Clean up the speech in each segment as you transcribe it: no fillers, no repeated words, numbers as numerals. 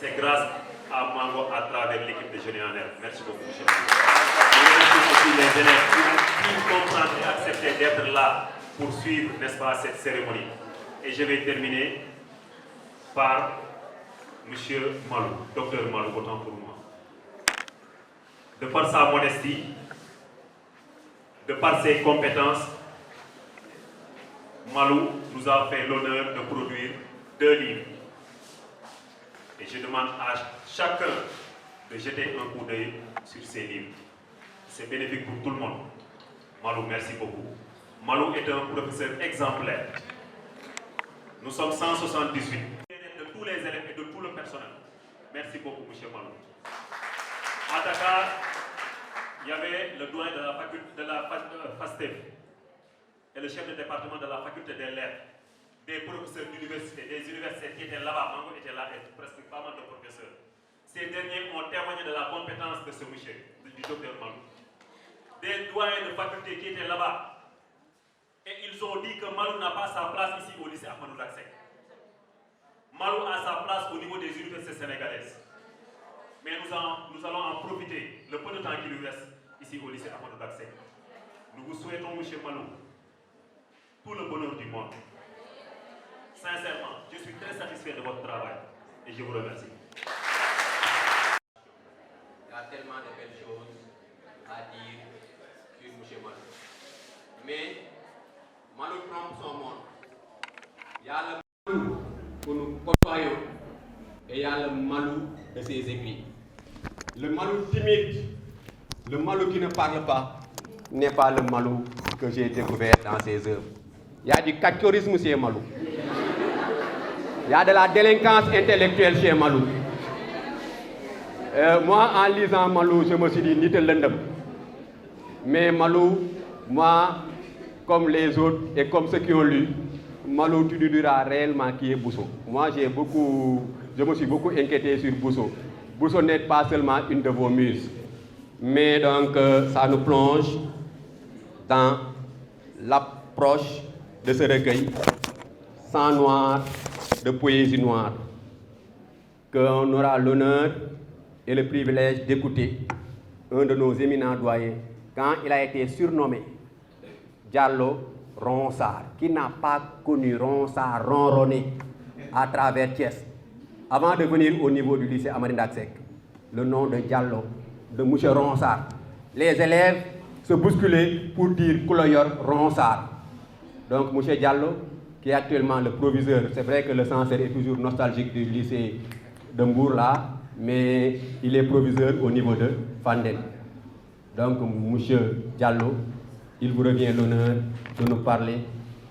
c'est grâce à Mango à travers l'équipe de Jeunes en Herbe. Merci beaucoup, monsieur le ministre. Je remercie aussi les élèves qui comprennent et acceptent d'être là pour suivre, n'est-ce pas, cette cérémonie. Et je vais terminer par monsieur Malou, docteur Malou, autant pour moi. De par sa modestie, de par ses compétences, Malou nous a fait l'honneur de produire 2 livres. Et je demande à chacun de jeter un coup d'œil sur ces livres. C'est bénéfique pour tout le monde. Malou, merci beaucoup. Malou est un professeur exemplaire. Nous sommes 178. De tous les élèves et de tout le personnel. Merci beaucoup, M. Malou. À Dakar, il y avait le doyen de la faculté de la FASTEF et le chef de département de la faculté des lettres, des professeurs d'université, des universités qui étaient là-bas. Mango était là et presque pas mal de professeurs. Ces derniers ont témoigné de la compétence de ce monsieur, du docteur Malou. Des doyens de faculté qui étaient là-bas. Et ils ont dit que Malou n'a pas sa place ici au lycée Ahmadou Daksek. Malou a sa place au niveau des universités sénégalaises. Mais nous allons en profiter le peu de temps qui lui reste ici au lycée Ahmadou Daksek. Nous vous souhaitons, M. Malou, tout le bonheur du monde. Sincèrement, je suis très satisfait de votre travail et je vous remercie. Il y a tellement de belles choses à dire sur M. Malou. Mais Malou trompe son monde. Il y a le Malou que nous côtoyons et il y a le Malou de ses écrits. Le Malou timide, le Malou qui ne parle pas, n'est pas le Malou que j'ai découvert dans ses œuvres. Il y a du cachorisme chez Malou. Il y a de la délinquance intellectuelle chez Malou. Moi, en lisant Malou, je me suis dit, ni te l'endem. Mais Malou, moi, comme les autres et comme ceux qui ont lu, Malou, tu lui diras réellement qui est Bousso. Moi, je me suis beaucoup inquiété sur Bousso. Bousso n'est pas seulement une de vos muses. Mais donc, ça nous plonge dans l'approche de ce recueil, Sang noir de poésie noire, qu'on aura l'honneur et le privilège d'écouter un de nos éminents doyens quand il a été surnommé Diallo Ronsard. Qui n'a pas connu Ronsard ronronner à travers Thiès avant de venir au niveau du lycée Ahmadou Daksek? Le nom de Diallo, de M. Ronsard. Les élèves se bousculaient pour dire Kouloyor Ronsard. Donc M. Diallo, qui est actuellement le proviseur, c'est vrai que le censeur est toujours nostalgique du lycée de Mbour là, mais il est proviseur au niveau de Fandène. Donc M. Diallo, il vous revient l'honneur de nous parler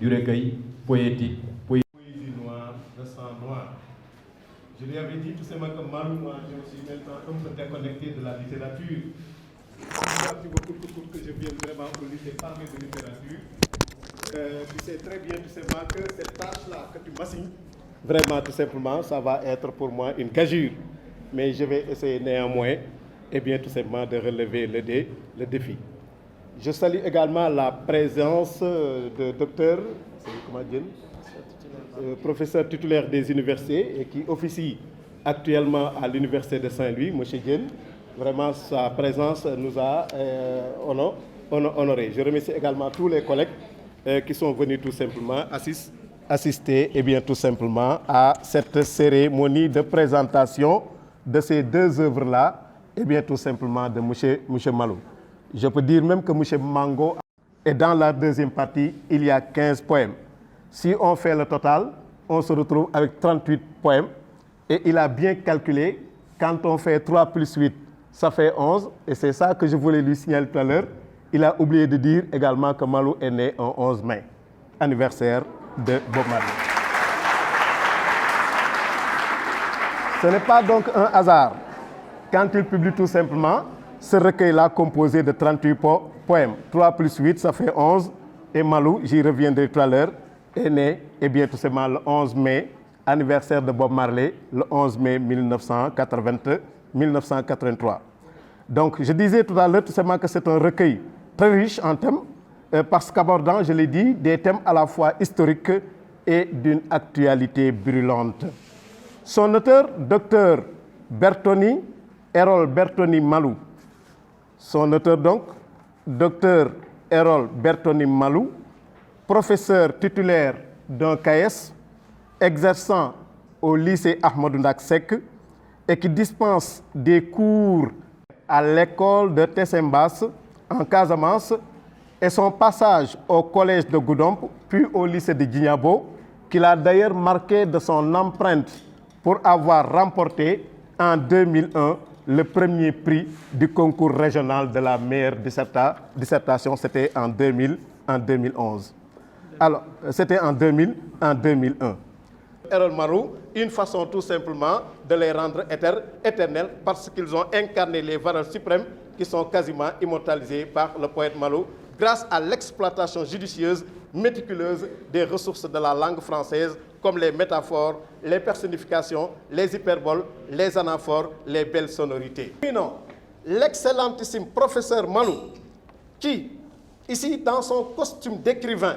du recueil poétique. Poésie noire, de sang noir. Je lui avais dit tout simplement que Malou, moi, je me suis maintenant un peu déconnecté de la littérature. Merci beaucoup que je vienne vraiment au lycée parler de littérature. Tu sais très bien tout simplement que cette tâche-là que tu m'assignes, vraiment tout simplement, ça va être pour moi une gageure. Mais je vais essayer néanmoins, et bien tout simplement, de relever le défi. Je salue également la présence de docteur, professeur titulaire des universités et qui officie actuellement à l'université de Saint-Louis, M. Diène. Vraiment, sa présence nous a honorés. Je remercie également tous les collègues qui sont venus tout simplement assister et bien tout simplement à cette cérémonie de présentation de ces 2 œuvres-là et bien tout simplement de M. Malou. Je peux dire même que M. Mango, et dans la deuxième partie, il y a 15 poèmes. Si on fait le total, on se retrouve avec 38 poèmes. Et il a bien calculé, quand on fait 3 plus 8, ça fait 11. Et c'est ça que je voulais lui signaler tout à l'heure. Il a oublié de dire également que Malou est né en 11 mai, anniversaire de Bob Marley. Ce n'est pas donc un hasard quand il publie tout simplement ce recueil-là composé de 38 poèmes. 3 plus 8, ça fait 11. Et Malou, j'y reviendrai tout à l'heure, est né, et bien tout simplement le 11 mai, anniversaire de Bob Marley, le 11 mai 1983. Donc, je disais tout à l'heure tout simplement que c'est un recueil très riche en thèmes, parce qu'abordant, je l'ai dit, des thèmes à la fois historiques et d'une actualité brûlante. Son auteur, Dr Bertoni, Erol Bertoni Malou. Son auteur donc, Dr Erol Bertoni Malou, professeur titulaire d'un CAES, exerçant au lycée Ahmadou Ndak Seck et qui dispense des cours à l'école de Tessembas en Casamance et son passage au collège de Goudomp, puis au lycée de Djignabo, qu'il a d'ailleurs marqué de son empreinte pour avoir remporté en 2001 le premier prix du concours régional de la meilleure dissertation, c'était en 2011. Alors, c'était en 2001. Erol Malou, une façon tout simplement de les rendre éternels parce qu'ils ont incarné les valeurs suprêmes qui sont quasiment immortalisées par le poète Malou grâce à l'exploitation judicieuse, méticuleuse des ressources de la langue française comme les métaphores, les personnifications, les hyperboles, les anaphores, les belles sonorités. Sinon, l'excellentissime professeur Malou, qui, ici dans son costume d'écrivain,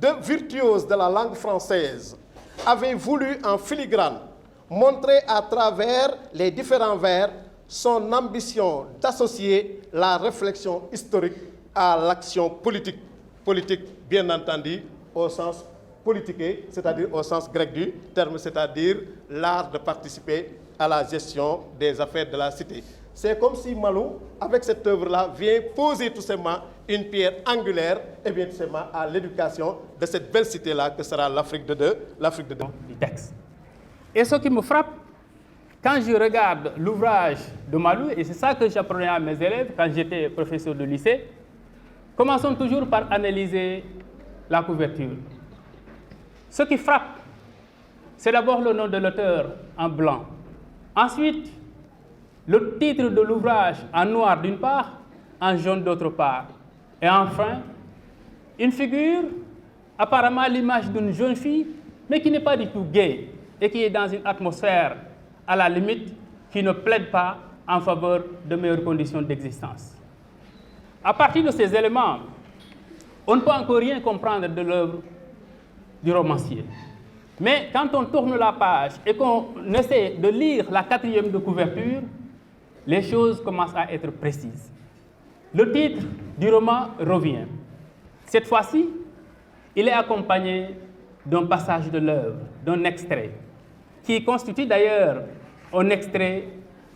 de virtuose de la langue française, avait voulu en filigrane montrer à travers les différents vers son ambition d'associer la réflexion historique à l'action politique. Politique, bien entendu, au sens politiqué, c'est-à-dire au sens grec du terme, c'est-à-dire l'art de participer à la gestion des affaires de la cité. C'est comme si Malou, avec cette œuvre-là, vient poser tout simplement une pierre angulaire et bien tout simplement à l'éducation de cette belle cité-là que sera l'Afrique de deux. Du texte. Et ce qui me frappe, quand je regarde l'ouvrage de Malou, et c'est ça que j'apprenais à mes élèves quand j'étais professeur de lycée, commençons toujours par analyser la couverture. Ce qui frappe, c'est d'abord le nom de l'auteur en blanc. Ensuite, le titre de l'ouvrage en noir d'une part, en jaune d'autre part. Et enfin, une figure, apparemment l'image d'une jeune fille, mais qui n'est pas du tout gaie et qui est dans une atmosphère, à la limite, qui ne plaide pas en faveur de meilleures conditions d'existence. À partir de ces éléments, on ne peut encore rien comprendre de l'œuvre du romancier. Mais quand on tourne la page et qu'on essaie de lire la quatrième de couverture, les choses commencent à être précises. Le titre du roman revient. Cette fois-ci, il est accompagné d'un passage de l'œuvre, d'un extrait, qui constitue d'ailleurs un extrait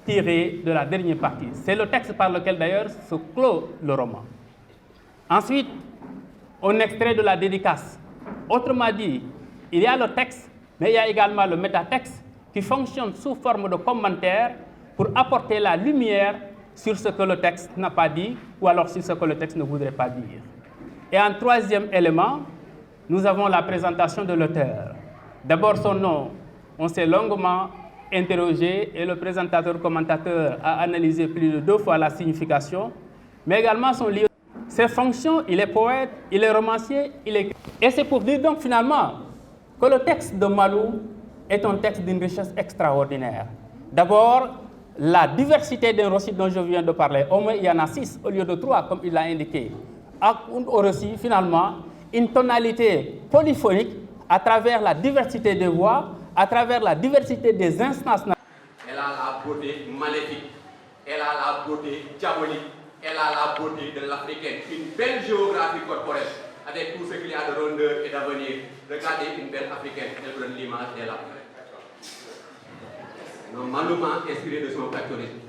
tiré de la dernière partie. C'est le texte par lequel d'ailleurs se clôt le roman. Ensuite, un extrait de la dédicace. Autrement dit, il y a le texte, mais il y a également le métatexte qui fonctionne sous forme de commentaire pour apporter la lumière sur ce que le texte n'a pas dit ou alors sur ce que le texte ne voudrait pas dire. Et en troisième élément, nous avons la présentation de l'auteur. D'abord son nom, on s'est longuement interrogé et le présentateur-commentateur a analysé plus de 2 fois la signification, mais également son lieu. Ses fonctions, il est poète, il est romancier, il est... Et c'est pour dire donc finalement que le texte de Malou est un texte d'une richesse extraordinaire. D'abord, la diversité d'un récit dont je viens de parler, au moins il y en a 6 au lieu de 3 comme il l'a indiqué. Au récit, finalement, une tonalité polyphonique à travers la diversité des voix, à travers la diversité des instances. Elle a la beauté maléfique, elle a la beauté diabolique, elle a la beauté de l'africaine, une belle géographie corporelle avec tout ce qu'il y a de rondeur et d'avenir. Regardez une belle africaine, elle donne l'image d'elle. Malouman inspiré de son factorisme.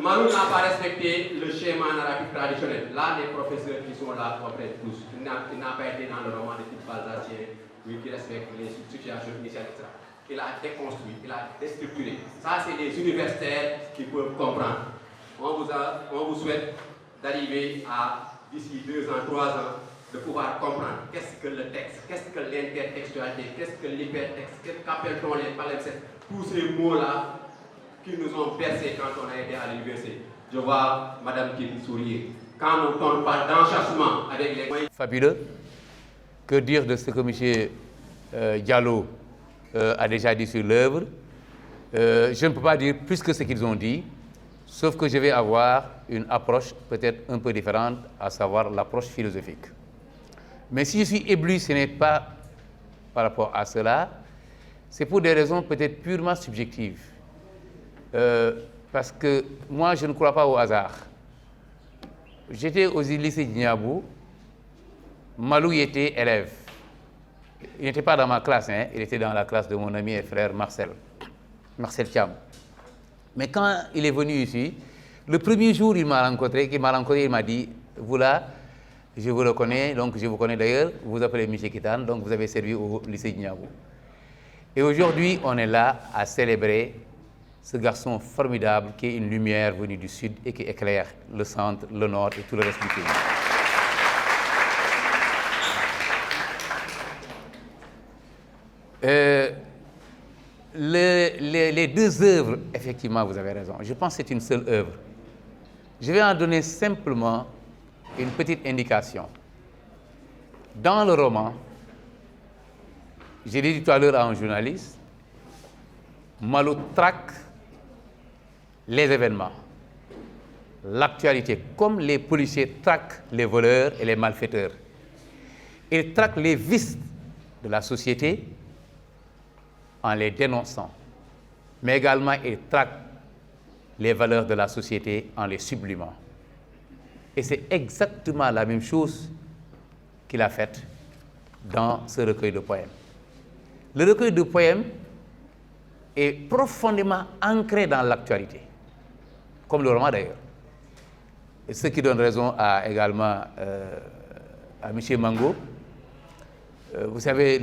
Malou n'a pas respecté le schéma narratif traditionnel. Là, les professeurs qui sont là comprennent tous. Il n'a pas été dans le roman de type balzacien, lui qui respecte les situations initiales, etc. Il a déconstruit, il a déstructuré. Ça, c'est des universitaires qui peuvent comprendre. On vous souhaite d'arriver à, d'ici 2 ans, 3 ans, de pouvoir comprendre qu'est-ce que le texte, qu'est-ce que l'intertextualité, qu'est-ce que l'hypertexte, qu'appelle-t-on les palimpsestes, tous ces mots-là qui nous ont bercés quand on a été à l'université. Je vois Madame Kim sourire. Quand on parle d'enchâssement avec les moyens... Fabuleux. Que dire de ce que M. Diallo a déjà dit sur l'œuvre. Je ne peux pas dire plus que ce qu'ils ont dit, sauf que je vais avoir une approche peut-être un peu différente, à savoir l'approche philosophique. Mais si je suis ébloui, ce n'est pas par rapport à cela, c'est pour des raisons peut-être purement subjectives. Parce que moi, je ne crois pas au hasard. J'étais au lycée d'Ignabou, Malou y était élève. Il n'était pas dans ma classe, hein, il était dans la classe de mon ami et frère Marcel Thiam. Mais quand il est venu ici, le premier jour il m'a rencontré, il m'a dit, vous là, je vous le connais, donc je vous connais d'ailleurs, vous vous appelez Michel Kitane, donc vous avez servi au lycée d'Ignabou. Et aujourd'hui, on est là à célébrer ce garçon formidable qui est une lumière venue du sud et qui éclaire le centre, le nord et tout le reste du pays. Les deux œuvres, effectivement, vous avez raison. Je pense que c'est une seule œuvre. Je vais en donner simplement une petite indication. Dans le roman, j'ai dit tout à l'heure à un journaliste, Malou traque les événements, l'actualité, comme les policiers traquent les voleurs et les malfaiteurs. Il traque les vices de la société en les dénonçant, mais également il traque les valeurs de la société en les sublimant. Et c'est exactement la même chose qu'il a faite dans ce recueil de poèmes. Le recueil de poèmes est profondément ancré dans l'actualité, comme le roman d'ailleurs. Et ce qui donne raison également à M. Mango. Vous savez,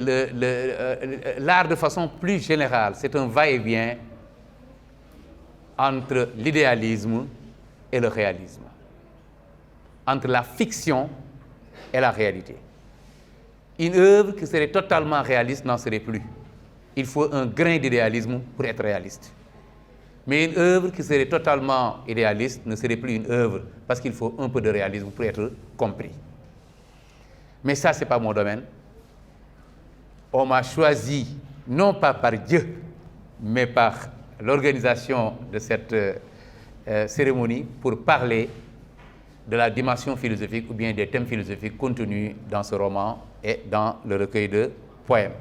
l'art de façon plus générale, c'est un va-et-vient entre l'idéalisme et le réalisme, entre la fiction et la réalité. Une œuvre qui serait totalement réaliste n'en serait plus. Il faut un grain d'idéalisme pour être réaliste. Mais une œuvre qui serait totalement idéaliste ne serait plus une œuvre, parce qu'il faut un peu de réalisme pour être compris. Mais ça, ce n'est pas mon domaine. On m'a choisi, non pas par Dieu, mais par l'organisation de cette cérémonie pour parler de la dimension philosophique ou bien des thèmes philosophiques contenus dans ce roman et dans le recueil de poèmes.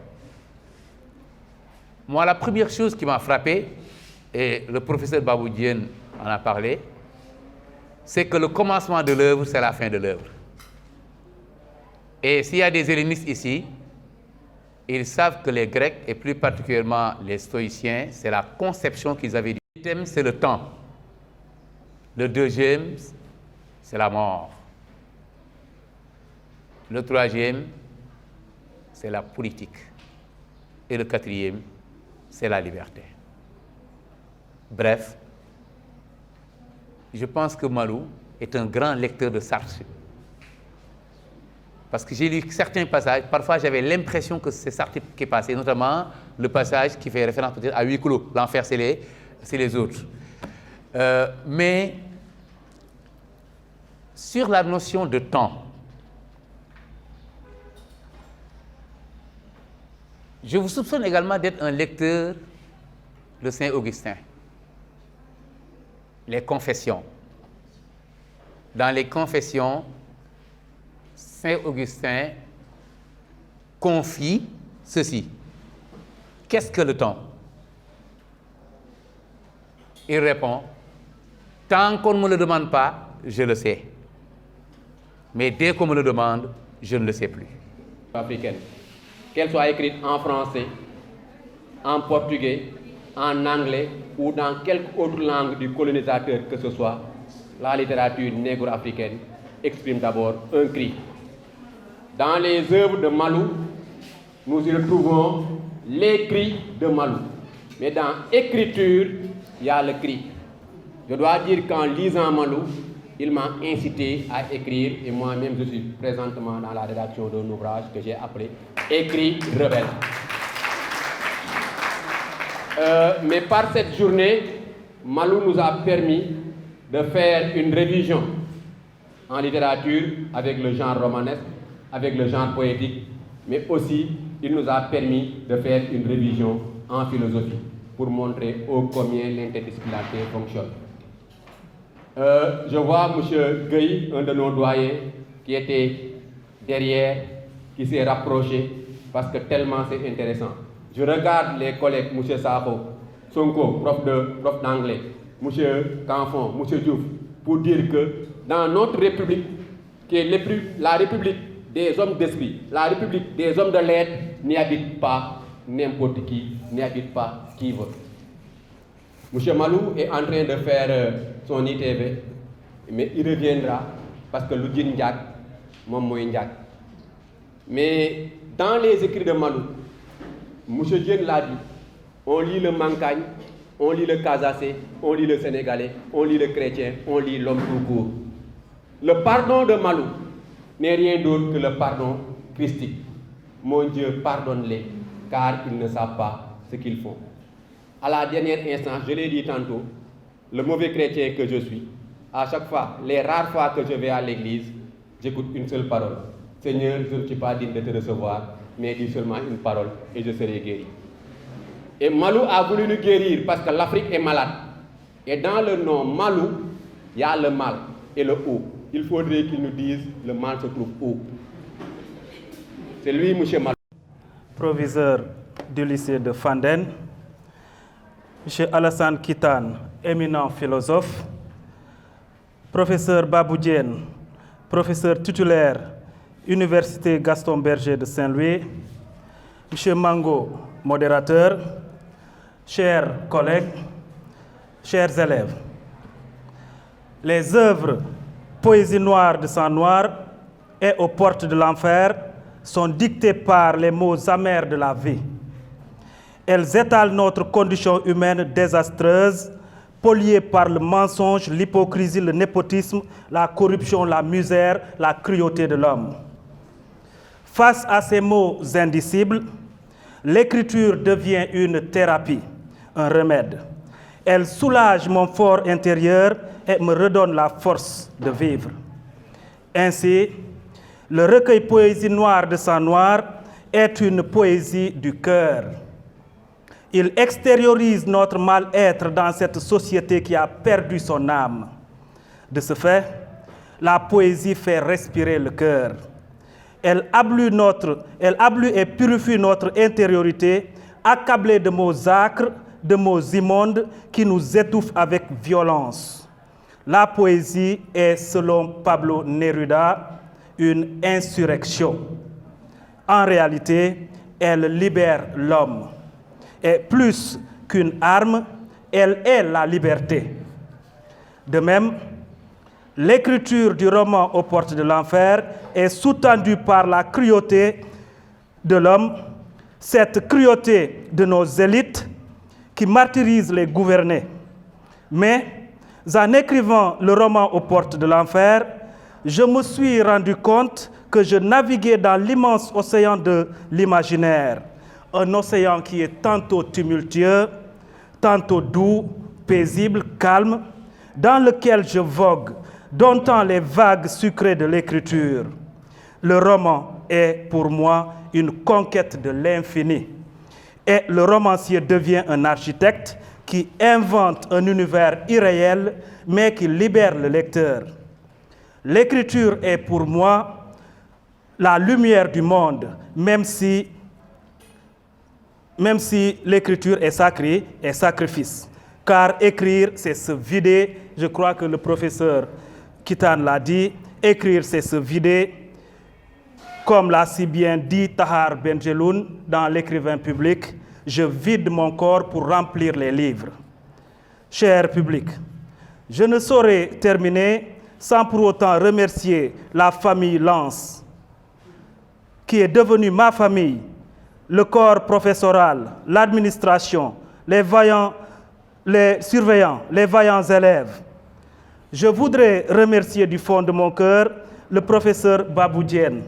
Moi, la première chose qui m'a frappé, et le professeur Babou Diène en a parlé, c'est que le commencement de l'œuvre, c'est la fin de l'œuvre. Et s'il y a des hellénistes ici, ils savent que les Grecs, et plus particulièrement les stoïciens, c'est la conception qu'ils avaient du thème, c'est le temps. Le deuxième, c'est la mort. Le troisième, c'est la politique. Et le quatrième, c'est la liberté. Bref, je pense que Malou est un grand lecteur de Sartre. Parce que j'ai lu certains passages, parfois j'avais l'impression que c'est Sartre qui est passé, notamment le passage qui fait référence peut-être à huis clos. L'enfer, c'est les autres. Mais sur la notion de temps, je vous soupçonne également d'être un lecteur de Saint-Augustin. Les confessions. Dans les confessions, Saint-Augustin confie ceci. Qu'est-ce que le temps? Il répond, tant qu'on ne me le demande pas, je le sais. Mais dès qu'on me le demande, je ne le sais plus. Africaine, qu'elle soit écrite en français, en portugais, en anglais ou dans quelque autre langue du colonisateur que ce soit, la littérature négro-africaine exprime d'abord un cri. Dans les œuvres de Malou, nous y retrouvons les cris de Malou. Mais dans l'écriture, il y a le cri. Je dois dire qu'en lisant Malou, il m'a incité à écrire, et moi-même je suis présentement dans la rédaction d'un ouvrage que j'ai appelé « Écrit rebelle ». Mais par cette journée, Malou nous a permis de faire une révision en littérature avec le genre romanesque, avec le genre poétique, mais aussi il nous a permis de faire une révision en philosophie pour montrer ô combien l'interdisciplinarité fonctionne. Je vois M. Gueye, un de nos doyens, qui était derrière, qui s'est rapproché parce que tellement c'est intéressant. Je regarde les collègues, M. Sakho, Sonko, prof d'anglais, M. Canfon, M. Diouf, pour dire que dans notre République, qui est la République des hommes d'esprit, la République des hommes de lettres, n'y habite pas n'importe qui, n'y habite pas qui veut. M. Malou est en train de faire son ITV, mais il reviendra parce que l'Oudjin Ndiak, mon moyen Ndiak. Mais dans les écrits de Malou, M. Dien l'a dit, on lit le Mankagne, on lit le Casassé, on lit le Sénégalais, on lit le chrétien, on lit l'homme tout court. Le pardon de Malou n'est rien d'autre que le pardon christique. Mon Dieu, pardonne-les, car ils ne savent pas ce qu'ils font. À la dernière instance, je l'ai dit tantôt, le mauvais chrétien que je suis, à chaque fois, les rares fois que je vais à l'église, j'écoute une seule parole. Seigneur, je ne suis pas digne de te recevoir, mais dis seulement une parole et je serai guéri. Et Malou a voulu nous guérir parce que l'Afrique est malade. Et dans le nom Malou, il y a le mal et le haut. Il faudrait qu'il nous dise le mal se trouve où. C'est lui, M. Malou. Proviseur du lycée de Fanden, M. Alassane Kitane, éminent philosophe, professeur Babou Diène, professeur titulaire, Université Gaston Berger de Saint-Louis, M. Mango, modérateur, chers collègues, chers élèves. Les œuvres Poésie noire de sang noir et Aux portes de l'enfer sont dictées par les mots amers de la vie. Elles étalent notre condition humaine désastreuse, polluée par le mensonge, l'hypocrisie, le népotisme, la corruption, la misère, la cruauté de l'homme. Face à ces mots indicibles, l'écriture devient une thérapie, un remède. Elle soulage mon fort intérieur et me redonne la force de vivre. Ainsi, le recueil Poésie noire de sang noir est une poésie du cœur. Il extériorise notre mal-être dans cette société qui a perdu son âme. De ce fait, la poésie fait respirer le cœur. Elle ablue et purifie notre intériorité, accablée de mots acres, de mots immondes qui nous étouffent avec violence. La poésie est, selon Pablo Neruda, une insurrection. En réalité, elle libère l'homme. Et plus qu'une arme, elle est la liberté. De même, l'écriture du roman Aux portes de l'enfer est sous-tendue par la cruauté de l'homme, cette cruauté de nos élites qui martyrisent les gouvernés. Mais en écrivant le roman Aux portes de l'enfer, je me suis rendu compte que je naviguais dans l'immense océan de l'imaginaire, un océan qui est tantôt tumultueux, tantôt doux, paisible, calme, dans lequel je vogue, domptant les vagues sucrées de l'écriture. Le roman est pour moi une conquête de l'infini. Et le romancier devient un architecte qui invente un univers irréel, mais qui libère le lecteur. L'écriture est pour moi la lumière du monde, même si l'écriture est sacrée et sacrifice. Car écrire, c'est se vider. Je crois que le professeur Kitane l'a dit. Écrire, c'est se vider. Comme l'a si bien dit Tahar Benjeloun dans L'écrivain public, je vide mon corps pour remplir les livres. Cher public, je ne saurais terminer sans pour autant remercier la famille Lance, qui est devenue ma famille, le corps professoral, l'administration, les surveillants, les vaillants élèves. Je voudrais remercier du fond de mon cœur le professeur Babou Diène,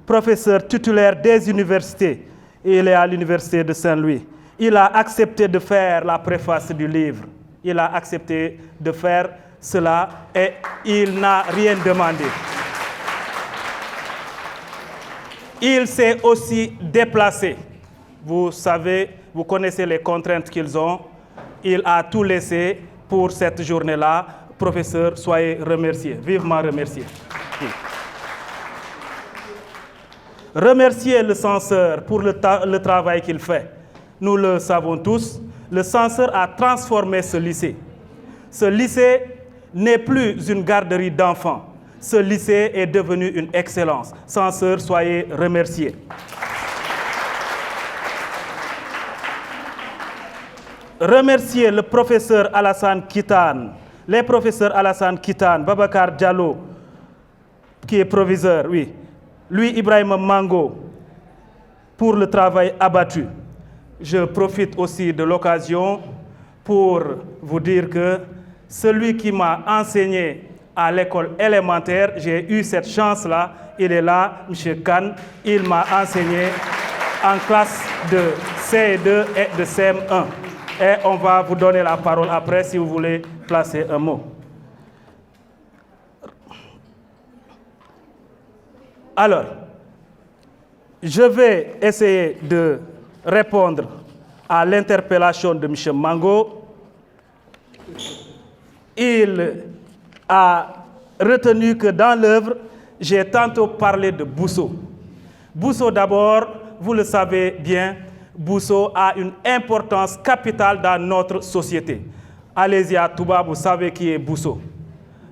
professeur titulaire des universités. Il est à l'université de Saint-Louis. Il a accepté de faire la préface du livre. Il a accepté de faire cela et il n'a rien demandé. Il s'est aussi déplacé. Vous savez, vous connaissez les contraintes qu'ils ont. Il a tout laissé pour cette journée-là. Professeur, soyez remercié, vivement remercié. Remercier le censeur pour le travail qu'il fait. nous le savons tous, le censeur a transformé ce lycée. Ce lycée n'est plus une garderie d'enfants. Ce lycée est devenu une excellence. Censeur, soyez remerciés. Remercier le professeur Alassane Kitane, les professeurs Alassane Kitane, Babacar Diallo, qui est proviseur, oui, lui, Ibrahim Mango, pour le travail abattu. Je profite aussi de l'occasion pour vous dire que celui qui m'a enseigné à l'école élémentaire, j'ai eu cette chance-là, il est là, M. Khan, il m'a enseigné en classe de CE2 et de CM1. Et on va vous donner la parole après si vous voulez placer un mot. Alors, je vais essayer de répondre à l'interpellation de M. Mango. Il a retenu que dans l'œuvre, j'ai tantôt parlé de Bousso. Bousso d'abord, vous le savez bien, Bousso a une importance capitale dans notre société. Allez-y à Touba, vous savez qui est Bousso.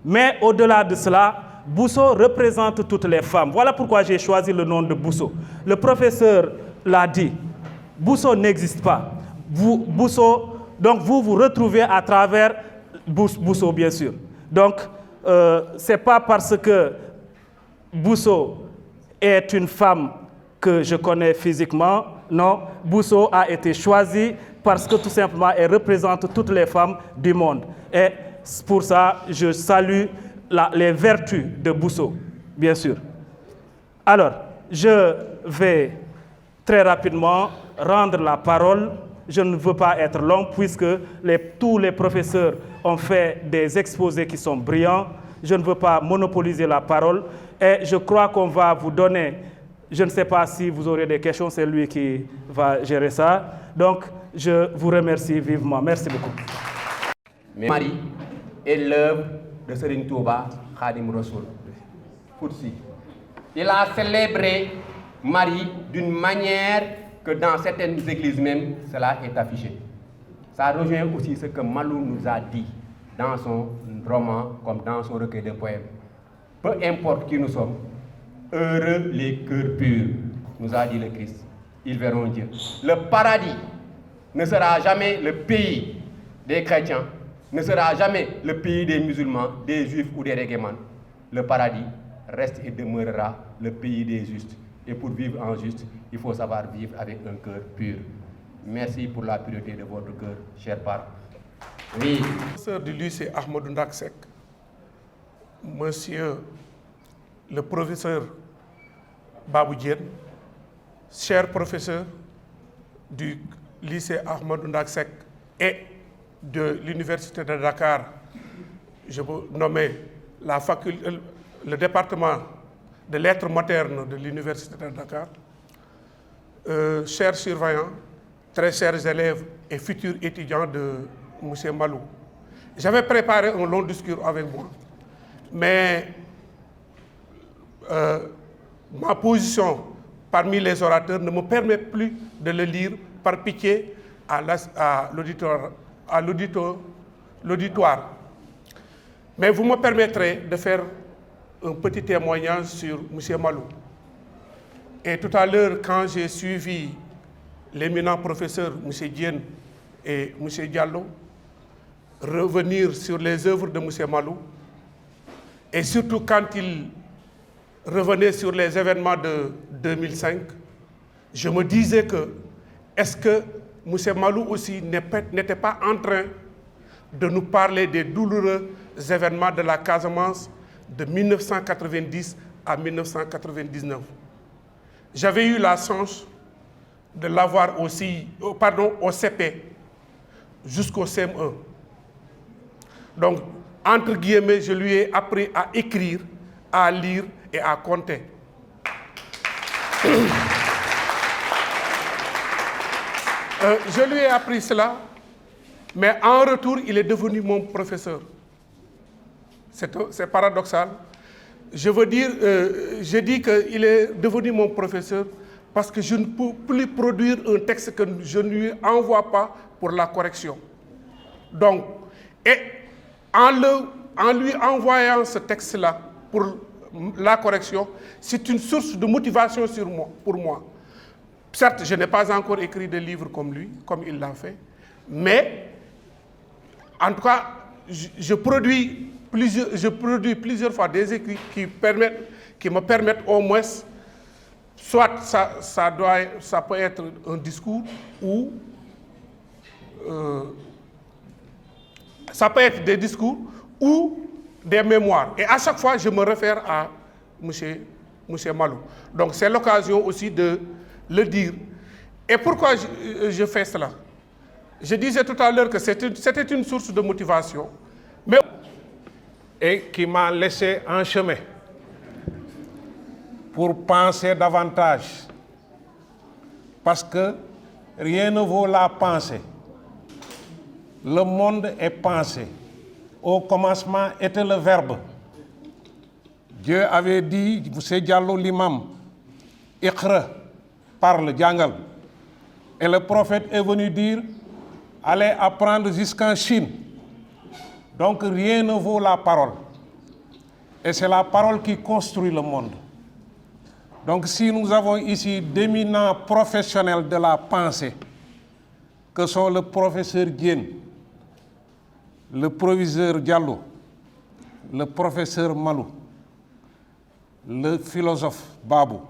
Mais au-delà de cela, Bousso représente toutes les femmes. Voilà pourquoi j'ai choisi le nom de Bousso. Le professeur l'a dit, Bousso n'existe pas. Bousso, donc vous vous retrouvez à travers Bousso, bien sûr. Donc, ce n'est pas parce que Bousso est une femme que je connais physiquement. Non, Bousso a été choisi parce que tout simplement, elle représente toutes les femmes du monde. Et pour ça, je salue les vertus de Bousso, bien sûr. Alors, je vais très rapidement rendre la parole. Je ne veux pas être long puisque tous les professeurs ont fait des exposés qui sont brillants. Je ne veux pas monopoliser la parole. Et je crois qu'on va vous donner, je ne sais pas si vous aurez des questions, c'est lui qui va gérer ça. Donc, je vous remercie vivement. Merci beaucoup. Marie est l'œuvre de Serigne Touba Khadim Rassoul. Koutsi. Il a célébré Marie d'une manière que dans certaines églises même, cela est affiché. Ça rejoint aussi ce que Malou nous a dit dans son roman comme dans son recueil de poèmes. Peu importe qui nous sommes, heureux les cœurs purs, nous a dit le Christ. Ils verront Dieu. Le paradis ne sera jamais le pays des chrétiens, ne sera jamais le pays des musulmans, des juifs ou des reggaemans. Le paradis reste et demeurera le pays des justes. Et pour vivre en juste, il faut savoir vivre avec un cœur pur. Merci pour la pureté de votre cœur, chers parents. Oui. Professeur du lycée Ahmadou Ndak Seck, monsieur le professeur Babou Diène, cher professeur du lycée Ahmadou Ndak Seck et de l'université de Dakar, je peux nommer le département de lettres modernes de l'université de Dakar, chers surveillants, très chers élèves et futurs étudiants de M. Malou. J'avais préparé un long discours avec moi, mais ma position parmi les orateurs ne me permet plus de le lire par pitié à l'auditoire. Mais vous me permettrez de faire un petit témoignage sur M. Malou. Et tout à l'heure, quand j'ai suivi l'éminent professeur M. Diène et M. Diallo revenir sur les œuvres de M. Malou, et surtout quand il revenait sur les événements de 2005, je me disais que est-ce que M. Malou aussi n'était pas en train de nous parler des douloureux événements de la Casamance de 1990 à 1999. J'avais eu la chance de l'avoir aussi, au CP jusqu'au CM1. Donc, entre guillemets, je lui ai appris à écrire, à lire et à compter. Je lui ai appris cela, mais en retour, il est devenu mon professeur. C'est paradoxal. Je veux dire, je dis qu'il est devenu mon professeur parce que je ne peux plus produire un texte que je ne lui envoie pas pour la correction. Donc, et en lui envoyant ce texte-là pour la correction, c'est une source de motivation pour moi. Certes, je n'ai pas encore écrit de livre comme lui, comme il l'a fait, mais en tout cas, je produis plusieurs fois des écrits qui me permettent au moins, soit ça peut être un discours ou ça peut être des discours ou des mémoires. Et à chaque fois, je me réfère à M. Malou. Donc c'est l'occasion aussi de le dire. Et pourquoi je fais cela? Je disais tout à l'heure que c'était une source de motivation, mais et qui m'a laissé en chemin pour penser davantage. Parce que rien ne vaut la pensée. Le monde est pensé. Au commencement était le Verbe. Dieu avait dit, M. Diallo l'imam, Iqra, parle, Djangal. Et le prophète est venu dire, allez apprendre jusqu'en Chine. Donc rien ne vaut la parole. Et c'est la parole qui construit le monde. Donc si nous avons ici d'éminents professionnels de la pensée, que sont le professeur Diène, le proviseur Diallo, le professeur Malou, le philosophe Babou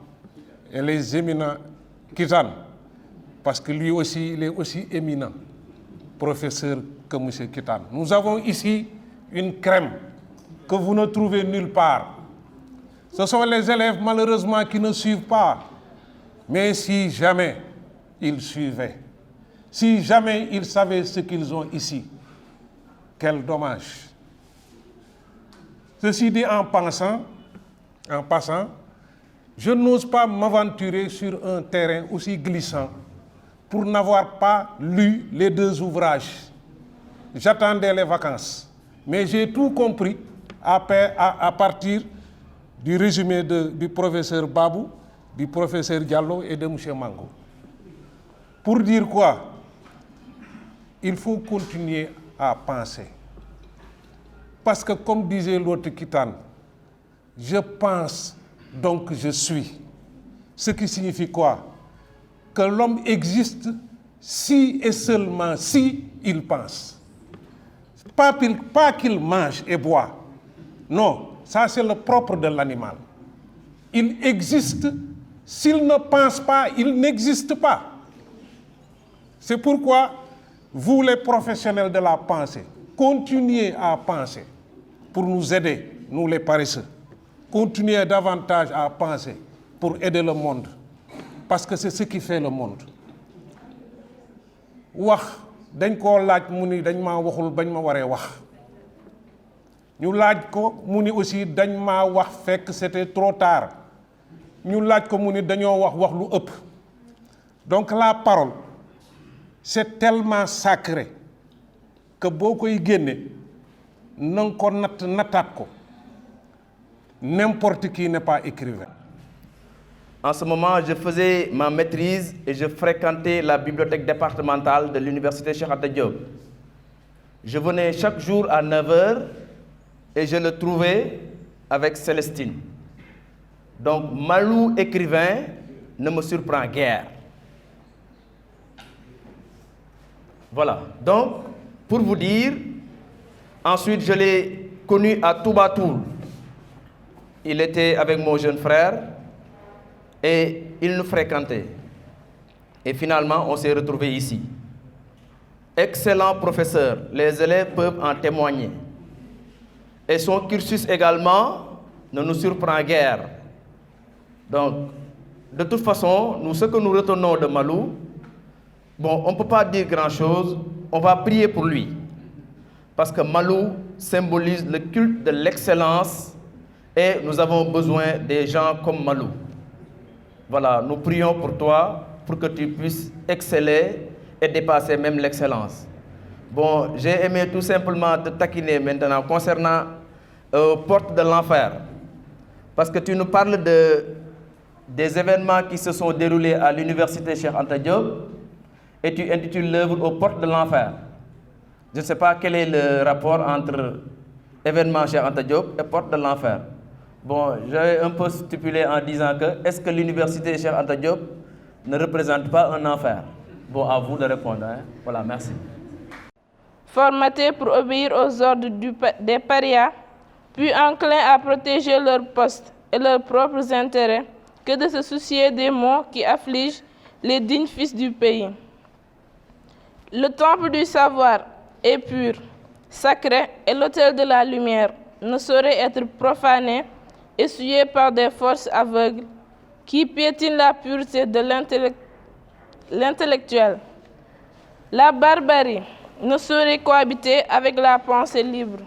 et les éminents Kitan, parce que lui aussi, il est aussi éminent, professeur que M. Kitan. Nous avons ici une crème que vous ne trouvez nulle part. Ce sont les élèves malheureusement qui ne suivent pas. Mais si jamais ils suivaient, si jamais ils savaient ce qu'ils ont ici, quel dommage. Ceci dit en passant, je n'ose pas m'aventurer sur un terrain aussi glissant pour n'avoir pas lu les deux ouvrages. J'attendais les vacances, mais j'ai tout compris à partir du résumé du professeur Babou, du professeur Diallo et de M. Mango. Pour dire quoi? Il faut continuer à penser. Parce que comme disait l'autre Kitan, je pense, donc je suis. Ce qui signifie quoi? Que l'homme existe si et seulement si il pense. Pas qu'il mange et boit. Non, ça c'est le propre de l'animal. Il existe, s'il ne pense pas, il n'existe pas. C'est pourquoi vous les professionnels de la pensée, continuez à penser pour nous aider, nous les paresseux. Continuez davantage à penser pour aider le monde. Parce que c'est ce qui fait le monde. Wax dañ ko laaj mu ni dañ ma waxul bañ ma waree wax. Ñu laaj ko mu ni aussi dañ ma wax fekk c'était trop tard. Ñu laaj ko mu ni dañoo wax lu ëpp. Donc la parole c'est tellement sacré que boo koy génne nang ko nattaat ko. N'importe qui n'est pas écrivain. En ce moment, je faisais ma maîtrise et je fréquentais la bibliothèque départementale de l'université Cheikh Anta Diop. Je venais chaque jour à 9h et je le trouvais avec Célestine. Donc, Malou écrivain ne me surprend guère. Voilà. Donc, pour vous dire, ensuite je l'ai connu à Toubatoul. Il était avec mon jeune frère et il nous fréquentait. Et finalement, on s'est retrouvés ici. Excellent professeur, les élèves peuvent en témoigner. Et son cursus également ne nous surprend guère. Donc, de toute façon, ce que nous retenons de Malou, bon, on ne peut pas dire grand-chose, on va prier pour lui. Parce que Malou symbolise le culte de l'excellence et nous avons besoin des gens comme Malou. Voilà, nous prions pour toi, pour que tu puisses exceller et dépasser même l'excellence. Bon, j'ai aimé tout simplement te taquiner maintenant concernant Porte de l'Enfer. Parce que tu nous parles des événements qui se sont déroulés à l'université Cheikh Anta Diop et tu intitules l'œuvre aux portes de l'enfer. Je ne sais pas quel est le rapport entre événement Cheikh Anta Diop et portes de l'enfer. Bon, j'avais un peu stipulé en disant que est-ce que l'université Cheikh Anta Diop ne représente pas un enfer? Bon, à vous de répondre. Hein? Voilà, merci. Formatés pour obéir aux ordres des parias, puis enclins à protéger leurs postes et leurs propres intérêts, que de se soucier des maux qui affligent les dignes fils du pays. Le temple du savoir est pur, sacré, et l'autel de la lumière ne saurait être profané et souillé par des forces aveugles qui piétinent la pureté de l'intellectuel. La barbarie ne saurait cohabiter avec la pensée libre.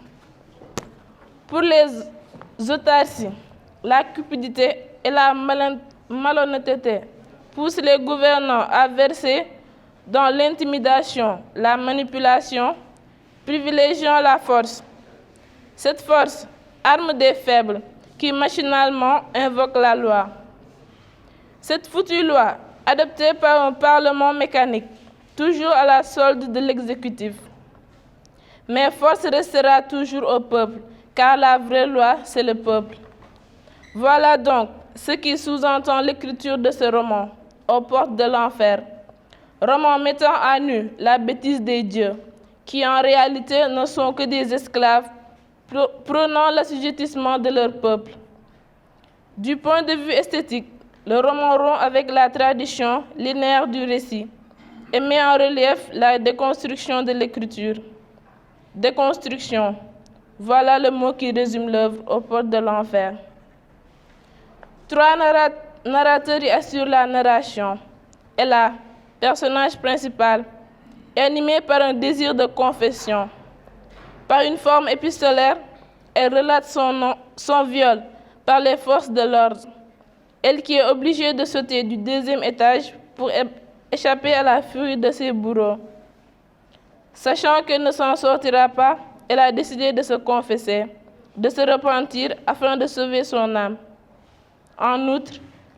Pour les autarcies, la cupidité et la malhonnêteté poussent les gouvernants à verser dans l'intimidation, la manipulation, privilégiant la force. Cette force, arme des faibles, qui machinalement invoque la loi. Cette foutue loi, adoptée par un parlement mécanique, toujours à la solde de l'exécutif. Mais force restera toujours au peuple, car la vraie loi, c'est le peuple. Voilà donc ce qui sous-entend l'écriture de ce roman, aux portes de l'enfer. Roman mettant à nu la bêtise des dieux, qui en réalité ne sont que des esclaves prônant l'assujettissement de leur peuple. Du point de vue esthétique, le roman rompt avec la tradition linéaire du récit et met en relief la déconstruction de l'écriture. Déconstruction, voilà le mot qui résume l'œuvre aux portes de l'enfer. Trois narrateurs y assurent la narration. Et là, personnage principal, animé par un désir de confession. Par une forme épistolaire, elle relate son viol par les forces de l'ordre. Elle qui est obligée de sauter du deuxième étage pour échapper à la furie de ses bourreaux. Sachant qu'elle ne s'en sortira pas, elle a décidé de se confesser, de se repentir afin de sauver son âme. En outre,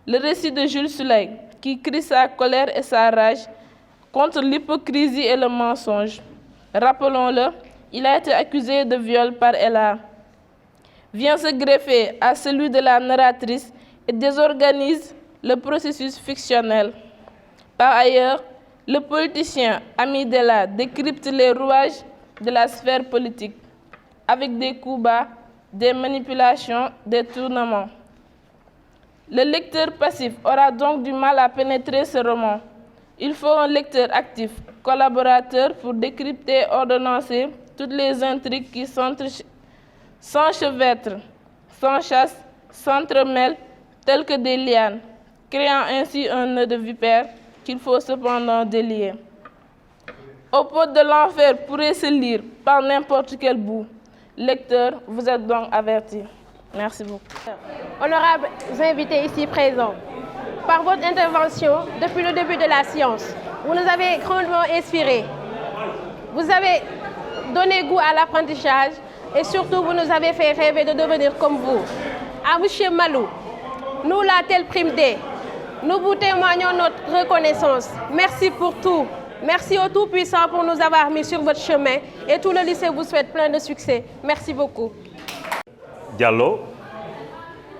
le récit de Jules Soleil, qui crie sa colère et sa rage contre l'hypocrisie et le mensonge. Rappelons-le, il a été accusé de viol par Ella. Vient se greffer à celui de la narratrice et désorganise le processus fictionnel. Par ailleurs, le politicien ami d'Ella décrypte les rouages de la sphère politique, avec des coups bas, des manipulations, des tournements. Le lecteur passif aura donc du mal à pénétrer ce roman. Il faut un lecteur actif, collaborateur pour décrypter et ordonnancer toutes les intrigues qui s'enchevêtrent, s'enchassent, s'entremêlent, telles que des lianes, créant ainsi un nœud de vipère qu'il faut cependant délier. Aux portes de l'enfer pourrait se lire par n'importe quel bout. Lecteur, vous êtes donc avertis. Merci beaucoup. Honorables invités ici présents, par votre intervention depuis le début de la science, vous nous avez grandement inspirés. Vous avez donné goût à l'apprentissage et surtout vous nous avez fait rêver de devenir comme vous. À M. Malou, nous la telle prime D, nous vous témoignons notre reconnaissance. Merci pour tout. Merci au Tout-Puissant pour nous avoir mis sur votre chemin et tout le lycée vous souhaite plein de succès. Merci beaucoup. Diallo,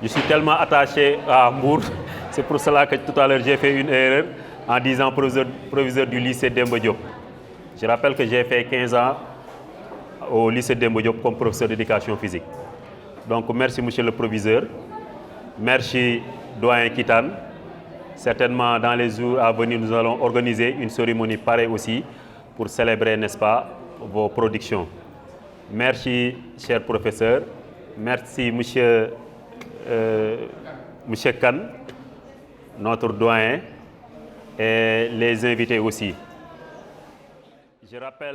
je suis tellement attaché à Mour, c'est pour cela que tout à l'heure j'ai fait une erreur en disant proviseur du lycée Demba Diop. Je rappelle que j'ai fait 15 ans au lycée Demba Diop comme professeur d'éducation physique. Donc merci monsieur le proviseur, merci doyen Kitane. Certainement dans les jours à venir nous allons organiser une cérémonie pareille aussi pour célébrer, n'est-ce pas, vos productions. Merci cher professeur. Merci, monsieur Khan, notre doyen, et les invités aussi. Je rappelle